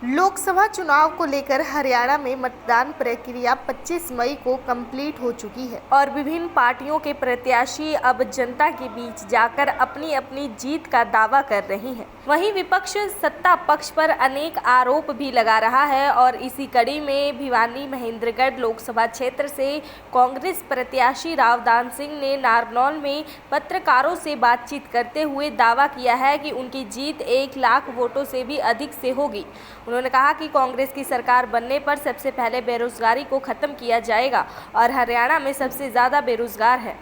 लोकसभा चुनाव को लेकर हरियाणा में मतदान प्रक्रिया 25 मई को कंप्लीट हो चुकी है और विभिन्न पार्टियों के प्रत्याशी अब जनता के बीच जाकर अपनी अपनी जीत का दावा कर रहे हैं। वहीं विपक्ष सत्ता पक्ष पर अनेक आरोप भी लगा रहा है और इसी कड़ी में भिवानी महेंद्रगढ़ लोकसभा क्षेत्र से कांग्रेस प्रत्याशी रावदान सिंह ने नारनौल में पत्रकारों से बातचीत करते हुए दावा किया है कि उनकी जीत 1 लाख वोटों से भी अधिक से होगी। उन्होंने कहा कि कांग्रेस की सरकार बनने पर सबसे पहले बेरोजगारी को खत्म किया जाएगा और हरियाणा में सबसे ज़्यादा बेरोजगार है।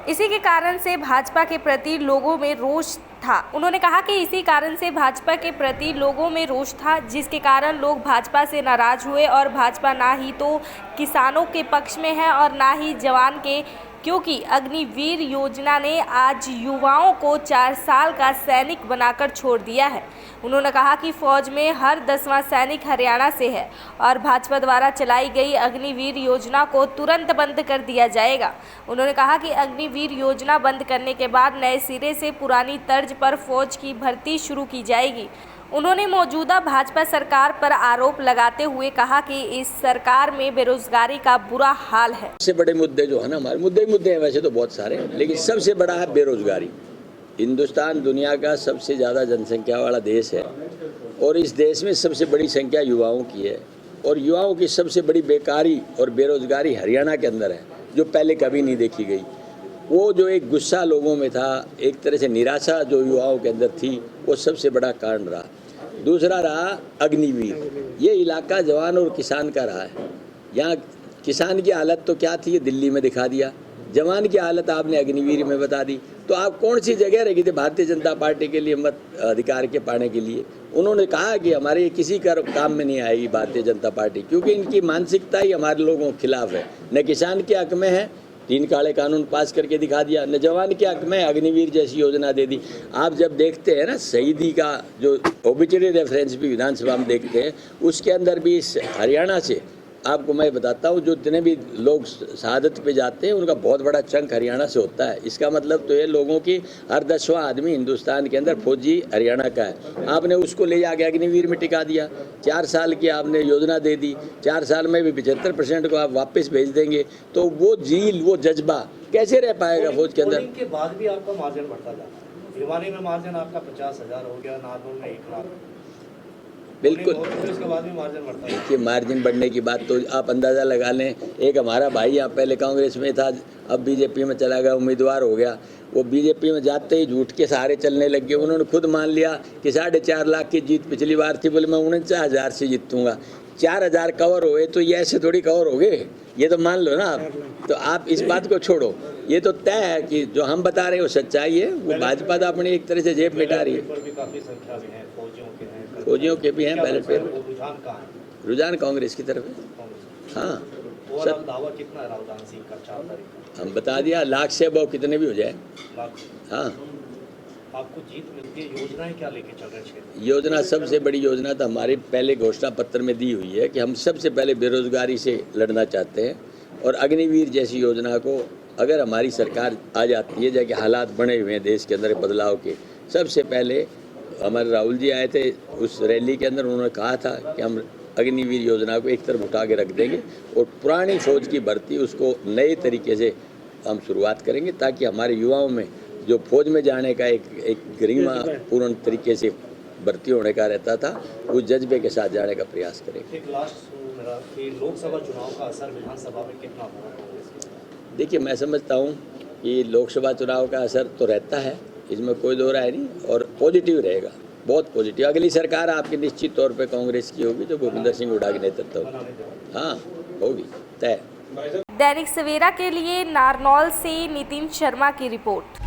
इसी के कारण से भाजपा के प्रति लोगों में रोष था। उन्होंने कहा कि इसी कारण से भाजपा के प्रति लोगों में रोष था, जिसके कारण लोग भाजपा से नाराज हुए और भाजपा ना ही तो किसानों के पक्ष में है और ना ही जवान के, क्योंकि अग्निवीर योजना ने आज युवाओं को 4 साल का सैनिक बनाकर छोड़ दिया है। उन्होंने कहा कि फौज में हर 10वां सैनिक हरियाणा से है और भाजपा द्वारा चलाई गई अग्निवीर योजना को तुरंत बंद कर दिया जाएगा। उन्होंने कहा कि अग्निवीर योजना बंद करने के बाद नए सिरे से पुरानी तर्ज पर फौज की भर्ती शुरू की जाएगी। उन्होंने मौजूदा भाजपा सरकार पर आरोप लगाते हुए कहा कि इस सरकार में बेरोजगारी का बुरा हाल है। सबसे बड़े मुद्दे जो है ना, हमारे मुद्दे हैं वैसे तो बहुत सारे, लेकिन सबसे बड़ा है बेरोजगारी। हिंदुस्तान दुनिया का सबसे ज़्यादा जनसंख्या वाला देश है और इस देश में सबसे बड़ी संख्या युवाओं की है और युवाओं की सबसे बड़ी बेकारी और बेरोजगारी हरियाणा के अंदर है, जो पहले कभी नहीं देखी गई। वो जो एक गुस्सा लोगों में था, एक तरह से निराशा जो युवाओं के अंदर थी, वो सबसे बड़ा कारण रहा। दूसरा रहा अग्निवीर। ये इलाका जवान और किसान का रहा है। यहाँ किसान की हालत तो क्या थी, ये दिल्ली में दिखा दिया। जवान की हालत आपने अग्निवीर में बता दी। तो आप कौन सी जगह रह गई थी भारतीय जनता पार्टी के लिए मत अधिकार के पाने के लिए? उन्होंने कहा कि हमारे किसी का काम में नहीं आएगी भारतीय जनता पार्टी, क्योंकि इनकी मानसिकता ही हमारे लोगों के खिलाफ है। न किसान के हक में है, 3 काले कानून पास करके दिखा दिया, न जवान के हक में अग्निवीर जैसी योजना दे दी। आप जब देखते हैं ना, शहीदी का जो ओबिचुरी रेफरेंस भी विधानसभा में देखते हैं, उसके अंदर भी इस हरियाणा से आपको मैं बताता हूँ, जो जितने भी लोग शहादत पे जाते हैं उनका बहुत बड़ा चंक हरियाणा से होता है। इसका मतलब तो ये लोगों की हर 10वां आदमी हिंदुस्तान के अंदर फौजी हरियाणा का है। आपने उसको ले जाके अग्निवीर में टिका दिया। 4 साल की आपने योजना दे दी, 4 साल में भी 75% को आप वापस भेज देंगे, तो वो जील, वो जज्बा कैसे रह पाएगा फौज के अंदर? के बाद भी आपका मार्जिन बढ़ता जा रहा है। भिवानी में मार्जिन आपका 50,000 हो गया, नारनौल में 1 लाख। बिल्कुल, इसके बाद भी मार्जिन बढ़ता है। देखिए, मार्जिन बढ़ने की बात तो आप अंदाज़ा लगा लें। एक हमारा भाई यहाँ पहले कांग्रेस में था, अब बीजेपी में चला गया, उम्मीदवार हो गया। वो बीजेपी में जाते ही झूठ के सहारे चलने लग गए। उन्होंने खुद मान लिया कि 4.5 लाख की जीत पिछली बार थी, बोले मैं 49,000 से जीतूंगा। 4,000 कवर हुए तो ये ऐसे थोड़ी कवर हो गए, ये तो मान लो ना आप। तो आप इस बात को छोड़ो, ये तो तय है कि जो हम बता रहे हैं वो सच्चाई है। वो भाजपा तो अपनी एक तरह से जेब मिटा रही है। फौजियों के भी हैं बैलेट पे। रुझान कांग्रेस की तरफ है। हाँ, दावा कितना है रावदान सिंह का? 4 तारीख हम बता दिया, लाख से अब कितने भी हो जाए। हाँ, आपको जीत मिलती है। योजनाएं क्या लेके चल रहे हैं? योजना सबसे बड़ी योजना तो हमारे पहले घोषणा पत्र में दी हुई है कि हम सबसे पहले बेरोजगारी से लड़ना चाहते हैं और अग्निवीर जैसी योजना को अगर हमारी सरकार आ जाती है, जैसे हालात बने हुए हैं देश के अंदर बदलाव के, सबसे पहले हमारे राहुल जी आए थे उस रैली के अंदर, उन्होंने कहा था कि हम अग्निवीर योजना को एक तरफ उठा के रख देंगे और पुरानी फौज की भर्ती उसको नए तरीके से हम शुरुआत करेंगे, ताकि हमारे युवाओं में जो फौज में जाने का एक गरिमा पूर्ण तरीके से भर्ती होने का रहता था, उस जज्बे के साथ जाने का प्रयास करेंगे। एक लास्ट मेरा कि लोकसभा चुनाव का असर विधानसभा में कितना होगा? देखिए, मैं समझता हूँ कि लोकसभा चुनाव का असर तो रहता है, इसमें कोई दो राय नहीं, और पॉजिटिव रहेगा, बहुत पॉजिटिव। अगली सरकार आपकी निश्चित तौर पे कांग्रेस की होगी, जो भूपेंद्र सिंह हुड्डा के नेतृत्व में। हाँ, होगी तय। दैनिक सवेरा के लिए नारनौल से नितिन शर्मा की रिपोर्ट।